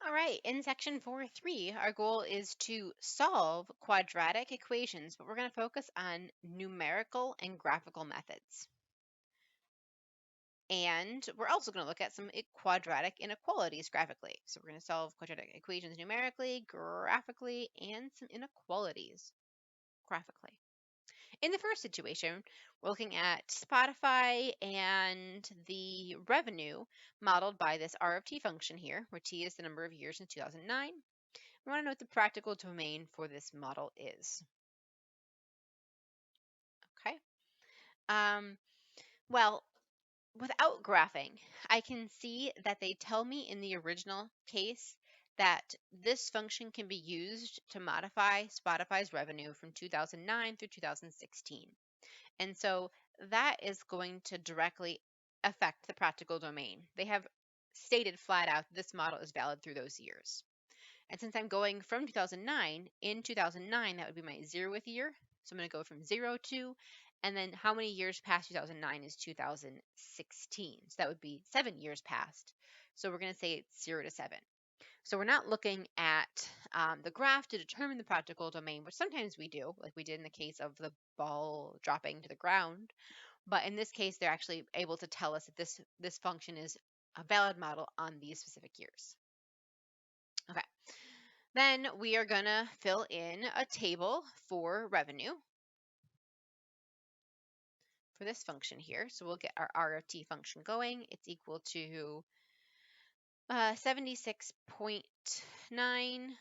All right, in section 4.3, our goal is to solve quadratic equations, but we're going to focus on numerical and graphical methods. And we're also going to look at some quadratic inequalities graphically. So we're going to solve quadratic equations numerically, graphically, and some inequalities graphically. In the first situation, we're looking at Spotify and the revenue modeled by this R of t function here, where t is the number of years in 2009. We want to know what the practical domain for this model is. Okay. Well, without graphing, I can see that they tell me in the original case that this function can be used to modify Spotify's revenue from 2009 through 2016. And so that is going to directly affect the practical domain. They have stated flat out this model is valid through those years. And since I'm going from 2009, in 2009, that would be my 0th year. So I'm going to go from 0 to, and then how many years past 2009 is 2016? So that would be 7 years past. So we're going to say it's 0 to 7. So we're not looking at the graph to determine the practical domain, which sometimes we do, like we did in the case of the ball dropping to the ground. But in this case, they're actually able to tell us that this function is a valid model on these specific years. Okay. Then we are going to fill in a table for revenue for this function here. So we'll get our R of t function going. It's equal to 76.9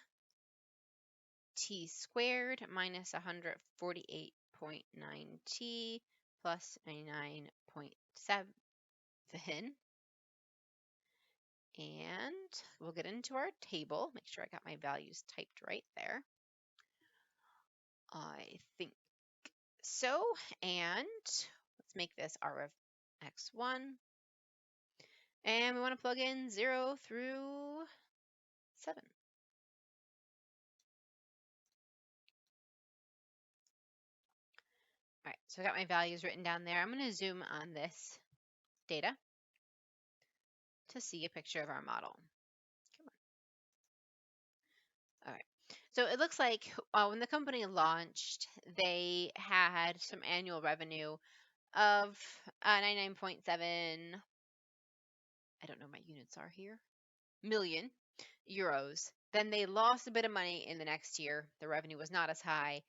t squared minus 148.9 t plus 99.7. And we'll get into our table. Make sure I got my values typed right there. I think so. And let's make this R of x1. And we want to plug in 0 through 7. All right, so I got my values written down there. I'm going to zoom on this data to see a picture of our model. Come on. All right, so it looks like when the company launched, they had some annual revenue of 99.7, I don't know what my units are here, million euros. Then they lost a bit of money in the next year. The revenue was not as high.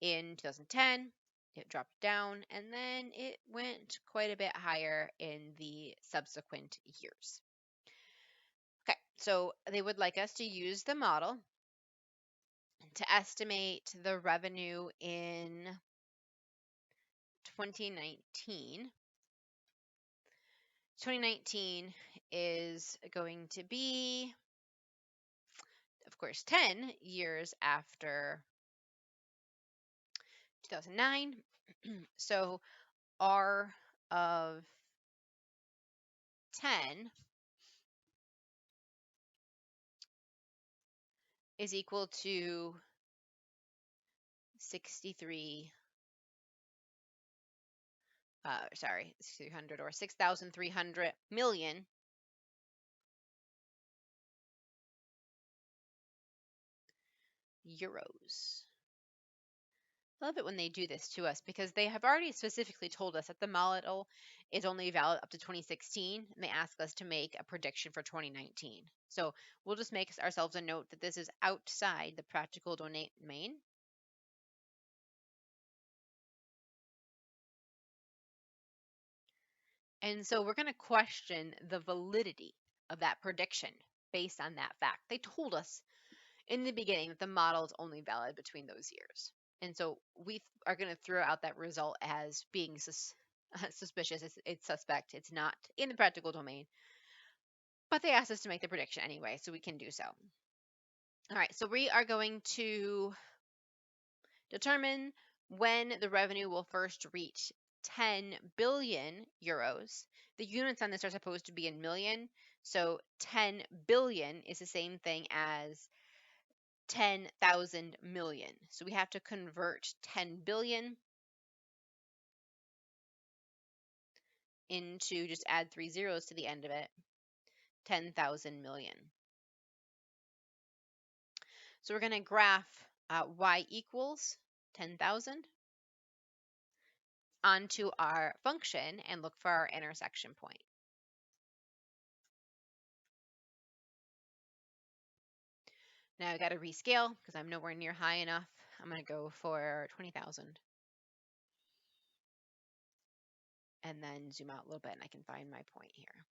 In 2010, it dropped down, and then it went quite a bit higher in the subsequent years. Okay, so they would like us to use the model to estimate the revenue in 2019. 2019 is going to be, of course, 10 years after 2009. So R of 10 is equal to 63, 600 or 6,300 million euros. I love it when they do this to us because they have already specifically told us that the model is only valid up to 2016, and they ask us to make a prediction for 2019. So we'll just make ourselves a note that this is outside the practical domain. And so we're going to question the validity of that prediction based on that fact. They told us in the beginning that the model is only valid between those years. And so we are going to throw out that result as being suspicious. It's suspect. It's not in the practical domain. But they asked us to make the prediction anyway, so we can do so. All right, so we are going to determine when the revenue will first reach 10 billion euros. The units on this are supposed to be in million. So 10 billion is the same thing as 10,000 million. So we have to convert 10 billion into, just add 3 zeros to the end of it, 10,000 million. So we're going to graph y equals 10,000 onto our function and look for our intersection point. Now I got to rescale because I'm nowhere near high enough. I'm going to go for 20,000. And then zoom out a little bit and I can find my point here.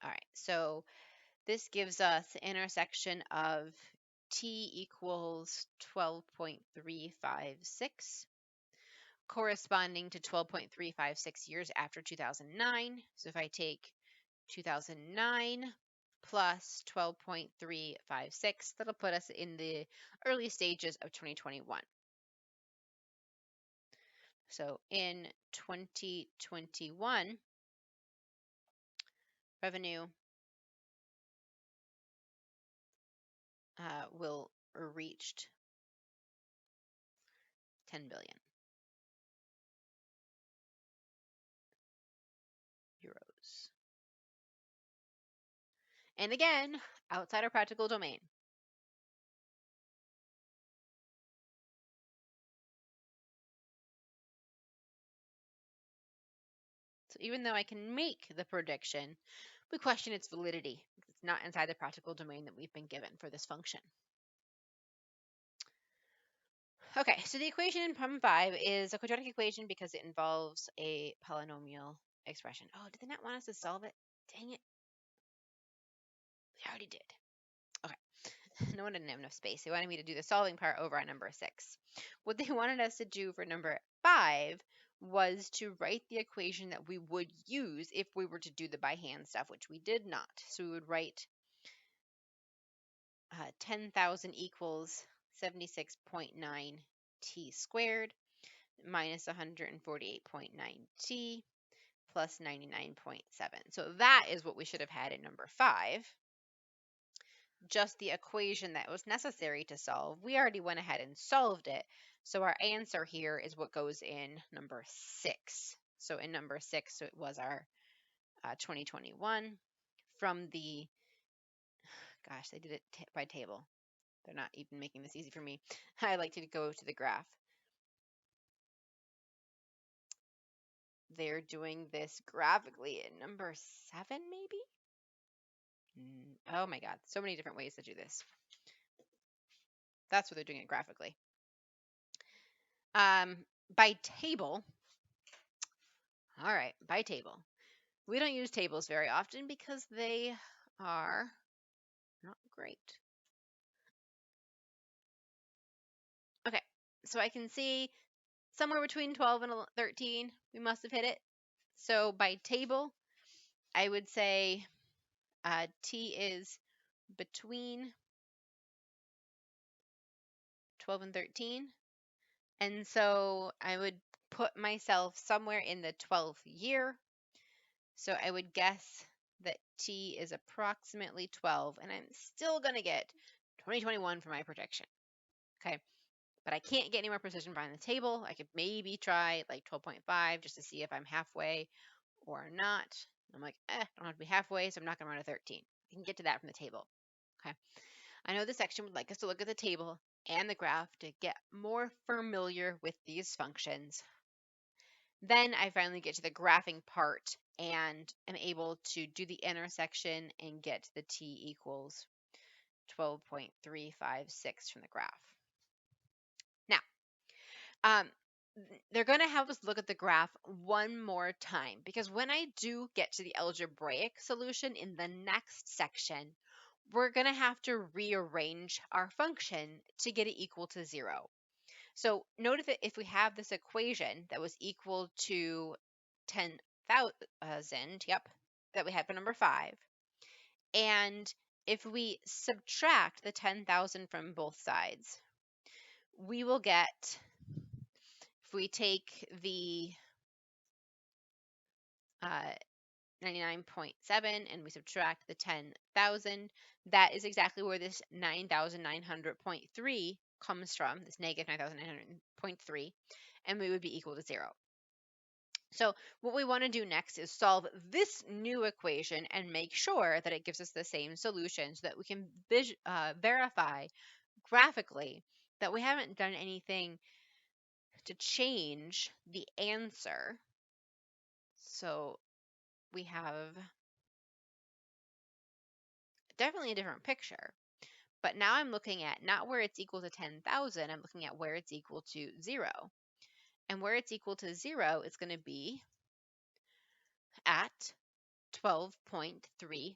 All right, so this gives us the intersection of t equals 12.356, corresponding to 12.356 years after 2009. So if I take 2009 plus 12.356, that'll put us in the early stages of 2021. So in 2021, revenue will reached 10 billion euros. And again, outside our practical domain. So even though I can make the prediction, we question its validity because it's not inside the practical domain that we've been given for this function. Okay, so the equation in problem 5 is a quadratic equation because it involves a polynomial expression. Oh, did they not want us to solve it? Dang it. They already did. Okay. No one didn't have enough space. They wanted me to do the solving part over on number 6. What they wanted us to do for number 5 was to write the equation that we would use if we were to do the by hand stuff, which we did not. So we would write 10,000 equals 76.9 t squared minus 148.9 t plus 99.7. So that is what we should have had in number 5. Just the equation that was necessary to solve. We already went ahead and solved it. So our answer here is what goes in number 6. So in number 6, so it was our 2021 from the, gosh, they did it by table. They're not even making this easy for me. I like to go to the graph. They're doing this graphically in number 7, maybe? Oh my God, so many different ways to do this. That's what they're doing it graphically. By table, all right, by table. We don't use tables very often because they are not great. Okay, so I can see somewhere between 12 and 13, we must have hit it. So by table, I would say t is between 12 and 13. And so I would put myself somewhere in the 12th year. So I would guess that t is approximately 12, and I'm still going to get 2021 for my prediction. Okay, but I can't get any more precision behind the table. I could maybe try like 12.5 just to see if I'm halfway or not. I'm like, I don't have to be halfway, so I'm not going to run a 13. I can get to that from the table. Okay, I know this section would like us to look at the table and the graph to get more familiar with these functions. Then I finally get to the graphing part and am able to do the intersection and get the t equals 12.356 from the graph. Now, they're going to have us look at the graph one more time because when I do get to the algebraic solution in the next section, we're going to have to rearrange our function to get it equal to 0. So note if we have this equation that was equal to 10,000, yep, that we had for number 5, and if we subtract the 10,000 from both sides, we will get, if we take the 99.7 and we subtract the 10,000, that is exactly where this 9,900.3 comes from, this negative 9,900.3, and we would be equal to 0. So what we want to do next is solve this new equation and make sure that it gives us the same solution so that we can verify graphically that we haven't done anything to change the answer. So we have definitely a different picture. But now I'm looking at not where it's equal to 10,000, I'm looking at where it's equal to 0. And where it's equal to 0 is going to be at 12.356,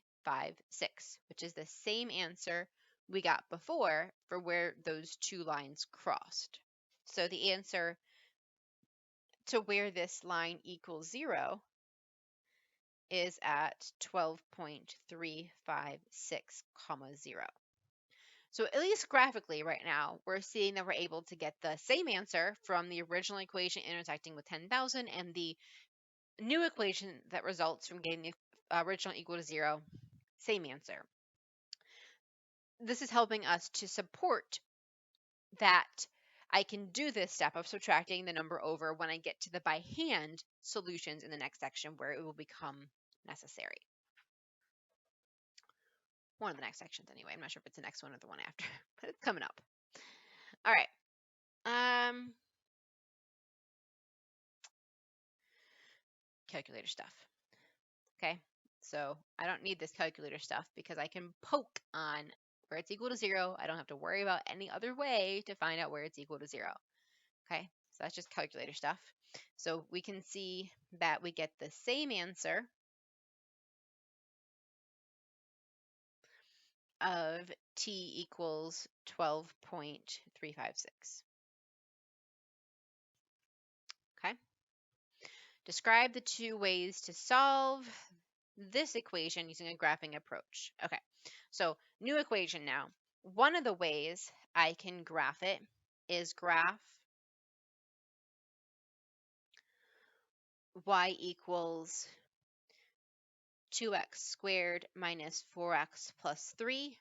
which is the same answer we got before for where those two lines crossed. So the answer to where this line equals 0 is at 12.356, 0. So at least graphically right now, we're seeing that we're able to get the same answer from the original equation intersecting with 10,000 and the new equation that results from getting the original equal to 0, same answer. This is helping us to support that I can do this step of subtracting the number over when I get to the by hand solutions in the next section where it will become necessary. One of the next sections anyway. I'm not sure if it's the next one or the one after, but it's coming up. All right. Calculator stuff. Okay, so I don't need this calculator stuff because I can poke on where it's equal to 0. I don't have to worry about any other way to find out where it's equal to 0. Okay, so that's just calculator stuff. So we can see that we get the same answer of t equals 12.356. Okay. Describe the two ways to solve this equation using a graphing approach. Okay, so new equation now. One of the ways I can graph it is graph y equals 2x squared minus 4x plus 3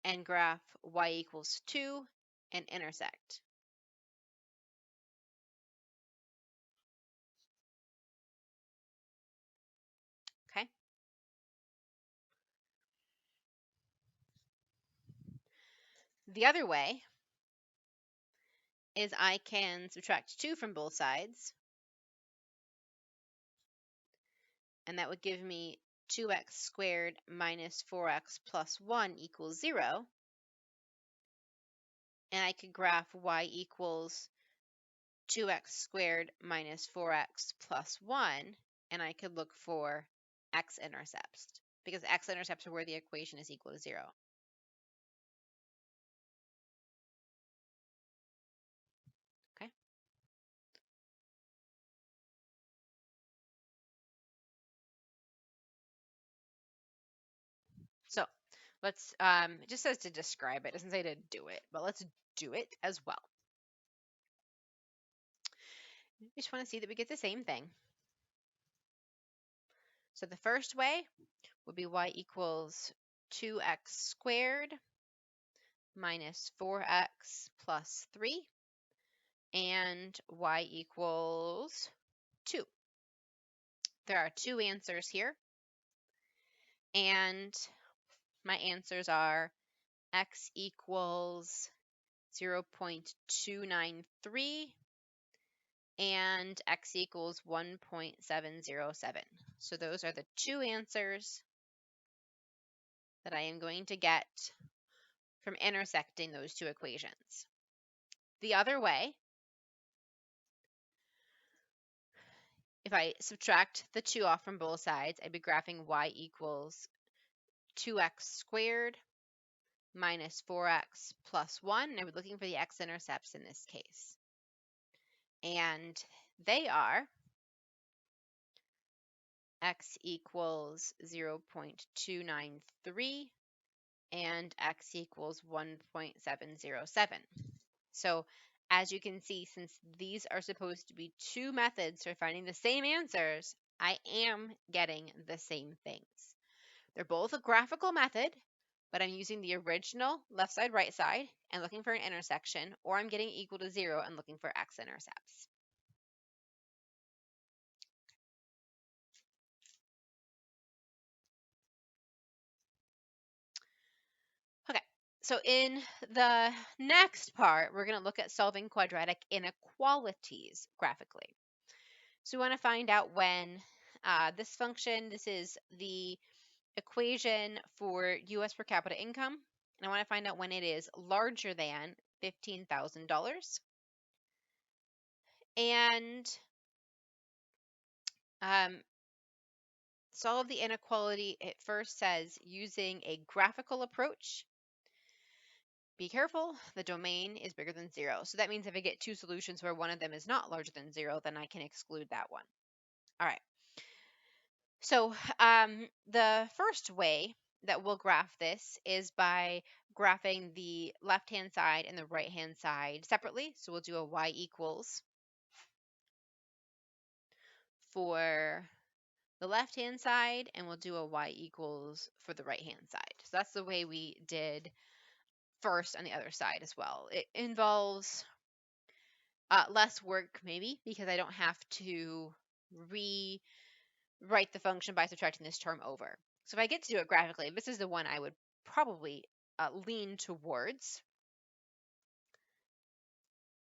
and graph y equals 2 and intersect. Okay. The other way is I can subtract 2 from both sides, and that would give me 2x squared minus 4x plus 1 equals 0. And I could graph y equals 2x squared minus 4x plus 1, and I could look for x-intercepts, because x-intercepts are where the equation is equal to 0. Okay. So let's, it just says to describe it. It doesn't say to do it, but let's do it as well. We just want to see that we get the same thing. So the first way would be y equals 2x squared minus 4x plus 3, and y equals 2. There are two answers here, and my answers are x equals 0.293 and x equals 1.707. So those are the two answers that I am going to get from intersecting those two equations. The other way, if I subtract the 2 off from both sides, I'd be graphing y equals 2x squared minus 4x plus 1. And I would be looking for the x-intercepts in this case. And they are x equals 0.293 and x equals 1.707. So as you can see, since these are supposed to be two methods for finding the same answers, I am getting the same things. They're both a graphical method, but I'm using the original left side, right side, and looking for an intersection, or I'm getting equal to 0 and looking for x-intercepts. So in the next part, we're going to look at solving quadratic inequalities graphically. So we want to find out when this function, this is the equation for US per capita income, and I want to find out when it is larger than $15,000. And solve the inequality. It first says using a graphical approach. Be careful, the domain is bigger than 0. So that means if I get two solutions where one of them is not larger than 0, then I can exclude that one. All right. So the first way that we'll graph this is by graphing the left-hand side and the right-hand side separately. So we'll do a y equals for the left-hand side, and we'll do a y equals for the right-hand side. So that's the way we did first on the other side as well. It involves less work maybe because I don't have to rewrite the function by subtracting this term over. So if I get to do it graphically, this is the one I would probably lean towards.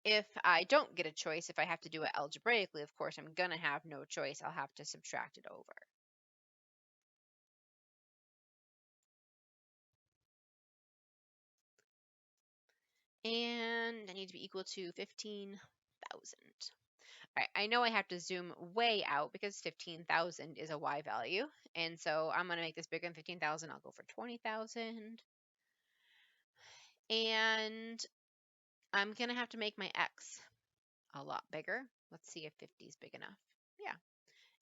If I don't get a choice, if I have to do it algebraically, of course, I'm going to have no choice. I'll have to subtract it over. And I need to be equal to 15,000. All right, I know I have to zoom way out because 15,000 is a y value. And so I'm going to make this bigger than 15,000. I'll go for 20,000. And I'm going to have to make my x a lot bigger. Let's see if 50 is big enough. Yeah.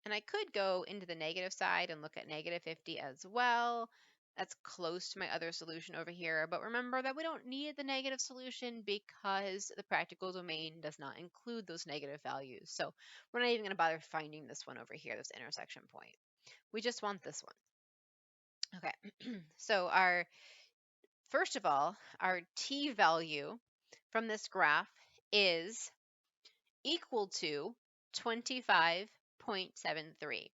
And I could go into the negative side and look at negative 50 as well. That's close to my other solution over here. But remember that we don't need the negative solution because the practical domain does not include those negative values. So we're not even going to bother finding this one over here, this intersection point. We just want this one. Okay, so first of all, our t value from this graph is equal to 25.73.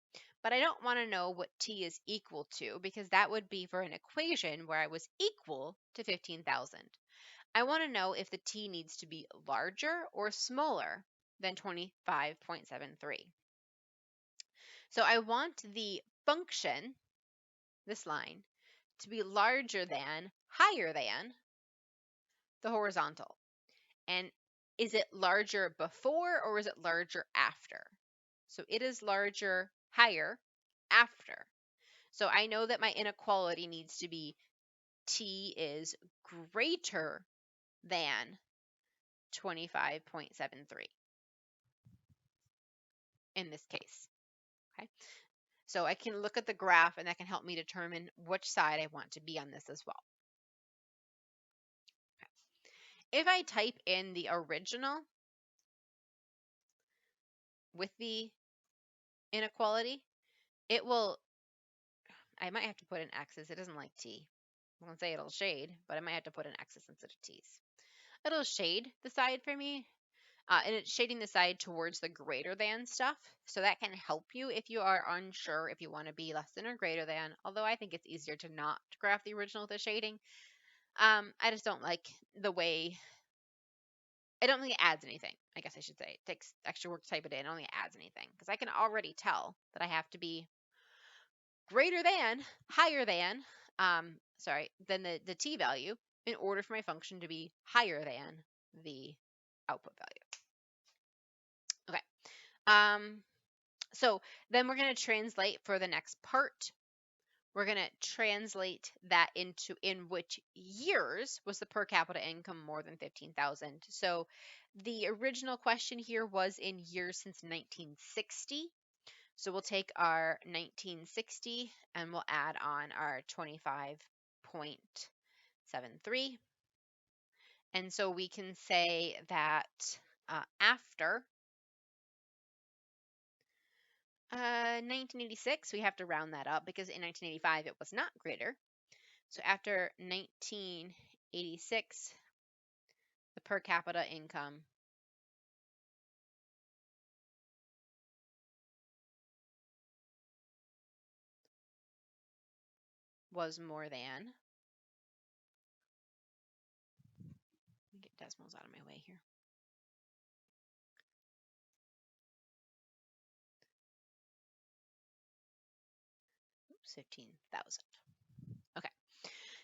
But I don't want to know what t is equal to because that would be for an equation where I was equal to 15,000. I want to know if the t needs to be larger or smaller than 25.73. So I want the function, this line, to be larger than, higher than the horizontal. And is it larger before or is it larger after? So it is larger, higher, after. So I know that my inequality needs to be t is greater than 25.73 in this case. Okay. So I can look at the graph and that can help me determine which side I want to be on this as well. Okay. If I type in the original with the inequality, it will, I might have to put in x's. It doesn't like t. I won't say it'll shade, but I might have to put in x's instead of t's. It'll shade the side for me, and it's shading the side towards the greater than stuff. So that can help you if you are unsure if you want to be less than or greater than, although I think it's easier to not graph the original with the shading. I just don't like the way, I don't think it adds anything. I guess I should say. It takes extra work to type it in. It only adds anything because I can already tell that I have to be greater than, higher than, than the t value in order for my function to be higher than the output value. Okay. So then we're going to translate for the next part. We're going to translate that into in which years was the per capita income more than 15,000. So the original question here was in years since 1960. So we'll take our 1960 and we'll add on our 25.73. And so we can say that after 1986, we have to round that up because in 1985 it was not greater. So after 1986, the per capita income was more than decimals out of my way here. Oops, 15,000. Okay.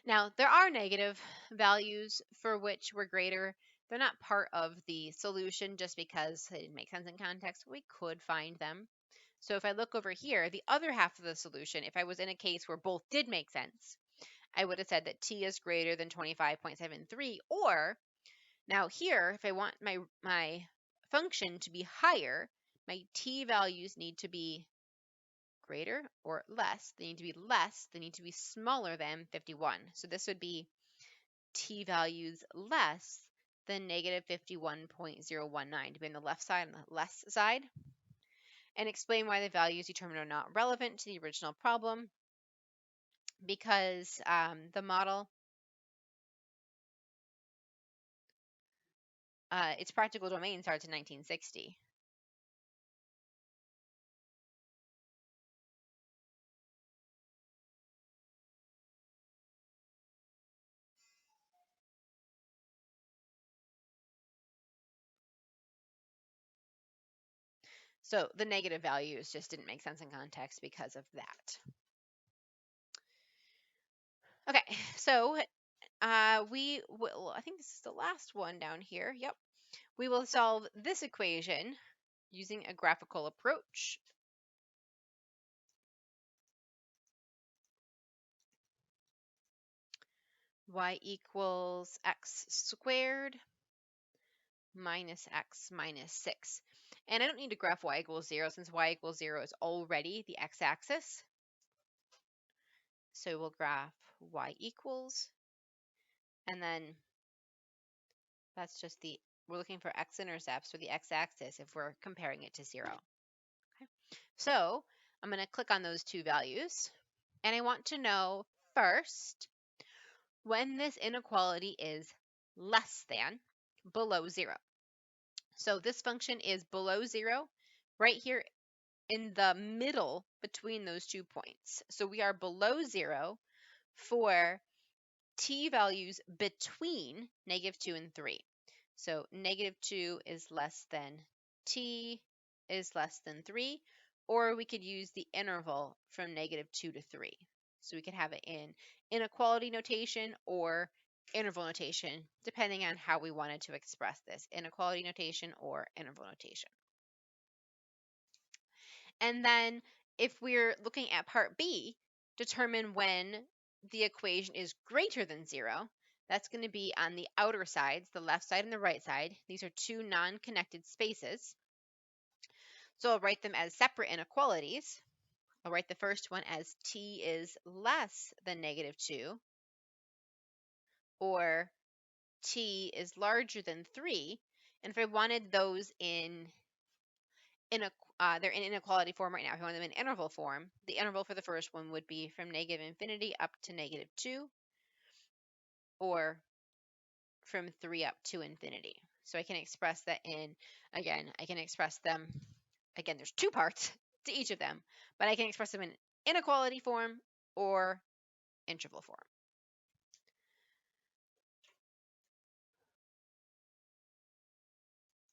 Now, there are negative values for which we're greater. They're not part of the solution just because they didn't make sense in context. We could find them. So if I look over here, the other half of the solution, if I was in a case where both did make sense, I would have said that t is greater than 25.73. Or now here, if I want my function to be higher, my t values need to be greater or less. They need to be less. They need to be smaller than 51. So this would be t values less than negative 51.019 to be on the left side and the less side. And explain why the values determined are not relevant to the original problem, because the model, its practical domain starts in 1960. So the negative values just didn't make sense in context because of that. Okay, so we will, I think this is the last one down here. Yep. We will solve this equation using a graphical approach. Y equals x squared minus x minus 6. And I don't need to graph y equals 0 since y equals 0 is already the x-axis. So we'll graph y equals, and then that's just we're looking for x-intercepts for the x-axis if we're comparing it to 0. Okay. So I'm going to click on those two values, and I want to know first when this inequality is less than below 0. So this function is below 0 right here in the middle between those 2 points. So we are below 0 for t values between -2 and 3. So -2 is less than t is less than 3, or we could use the interval from -2 to 3. So we could have it in inequality notation or interval notation, depending on how we wanted to express this, inequality notation or interval notation. And then if we're looking at part B, determine when the equation is greater than 0. That's going to be on the outer sides, the left side and the right side. These are two non-connected spaces. So I'll write them as separate inequalities. I'll write the first one as t is less than -2, or t is larger than 3. And if I wanted those they're in inequality form right now. If you want them in interval form, the interval for the first one would be from -infinity up to -2, or from 3 up to infinity. So I can express that I can express them, again, there's two parts to each of them, but I can express them in inequality form or interval form.